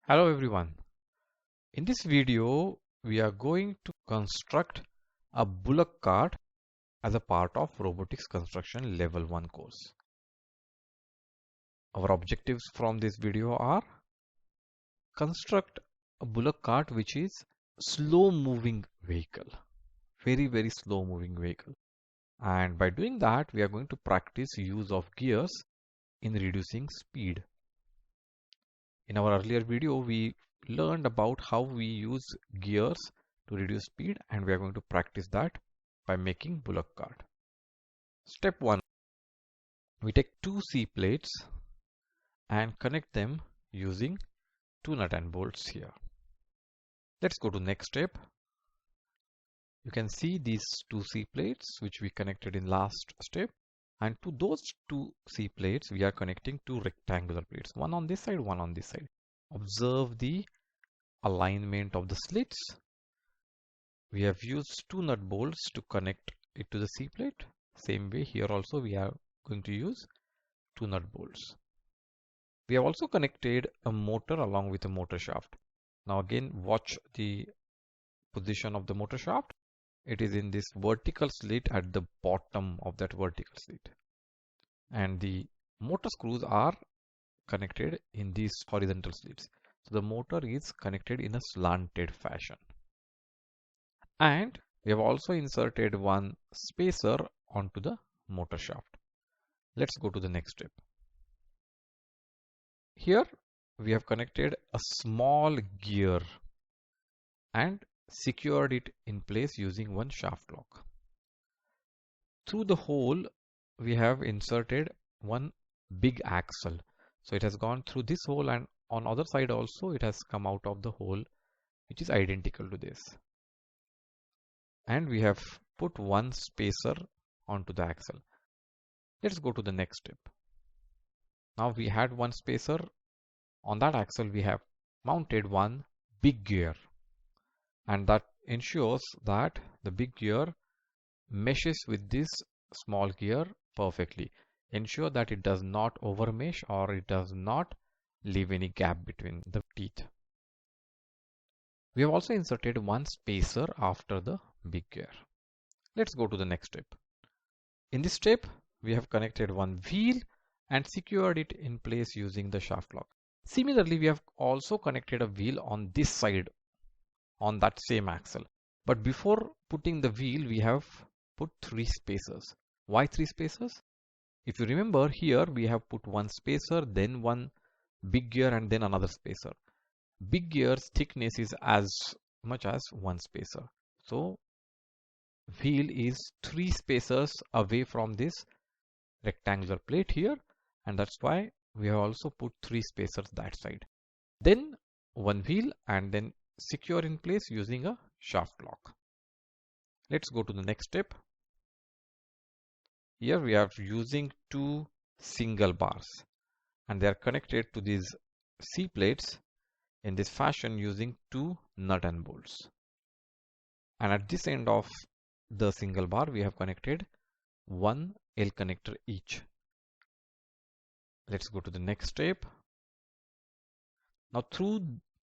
Hello everyone. In this video, we are going to construct a Bullock cart as a part of Robotics Construction Level 1 course. Our objectives from this video are construct a Bullock cart which is slow moving vehicle, very slow moving vehicle. And by doing that, we are going to practice use of gears in reducing speed. In our earlier video, we learned about how we use gears to reduce speed, and we are going to practice that by making Bullock cart. Step 1. We take two C plates and connect them using two nut and bolts here. Let's go to next step. You can see these two C plates which we connected in last step, and to those two C plates we are connecting two rectangular plates, one on this side, one on this side. Observe the alignment of the slits. We have used two nut bolts to connect it to the C plate. Same way here also we are going to use two nut bolts. We have also connected a motor along with a motor shaft. Now again, watch the position of the motor shaft. It is in this vertical slit at the bottom of that vertical slit, and the motor screws are connected in these horizontal slits. So the motor is connected in a slanted fashion. And we have also inserted one spacer onto the motor shaft. Let's go to the next step. Here we have connected a small gear and secured it in place using one shaft lock. Through the hole we have inserted one big axle. So it has gone through this hole, and on other side also it has come out of the hole which is identical to this. And we have put one spacer onto the axle. Let's go to the next step. Now we had one spacer. On that axle we have mounted one big gear, and that ensures that the big gear meshes with this small gear perfectly. Ensure that it does not overmesh or it does not leave any gap between the teeth. We have also inserted one spacer after the big gear. Let's go to the next step. In this step, we have connected one wheel and secured it in place using the shaft lock. Similarly, we have also connected a wheel on this side on that same axle. But before putting the wheel, we have put three spacers. Why three spacers? If you remember, here we have put one spacer, then one big gear, and then another spacer. Big gear's thickness is as much as one spacer. So wheel is three spacers away from this rectangular plate here, and that's why we have also put three spacers that side. Then one wheel, and then secure in place using a shaft lock. Let's go to the next step. Here we are using two single bars, and they are connected to these C plates in this fashion using two nut and bolts. And at this end of the single bar we have connected one L connector each. Let's go to the next step. Now through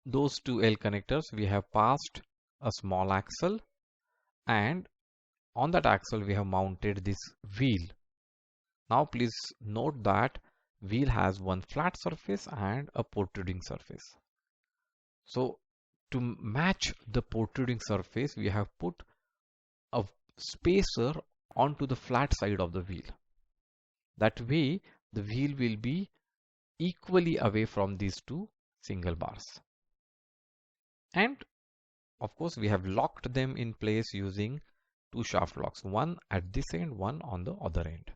those two L connectors we have passed a small axle, and on that axle we have mounted this wheel. Now please note that wheel has one flat surface and a protruding surface. So to match the protruding surface, we have put a spacer onto the flat side of the wheel. That way the wheel will be equally away from these two single bars. And of course we have locked them in place using two shaft locks, one at this end, one on the other end.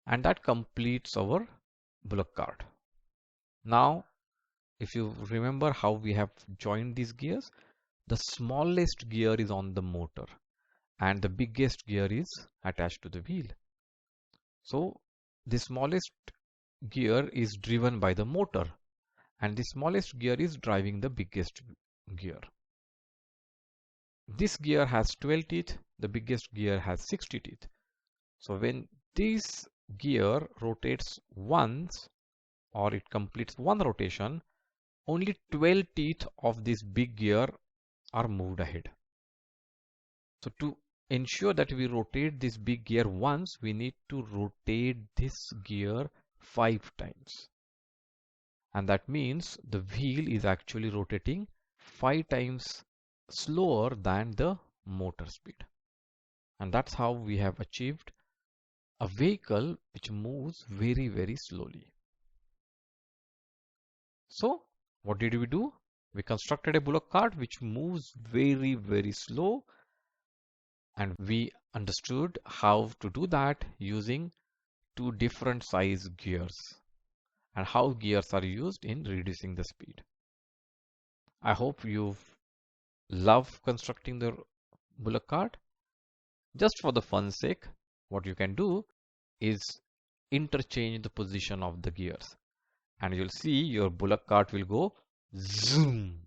And that completes our Bullock cart. Now if you remember how we have joined these gears, the smallest gear is on the motor and the biggest gear is attached to the wheel. So the smallest gear is driven by the motor, and the smallest gear is driving the biggest gear. This gear has 12 teeth, the biggest gear has 60 teeth. So when this gear rotates once, or it completes one rotation, only 12 teeth of this big gear are moved ahead. So to ensure that we rotate this big gear once, we need to rotate this gear 5 times. And that means the wheel is actually rotating 5 times slower than the motor speed. And that's how we have achieved a vehicle which moves very, very slowly. So what did we do? We constructed a Bullock cart which moves very, very slow, and we understood how to do that using 2 different size gears and how gears are used in reducing the speed. I hope you love constructing the Bullock cart. Just for the fun's sake, what you can do is interchange the position of the gears, and you'll see your Bullock cart will go zoom.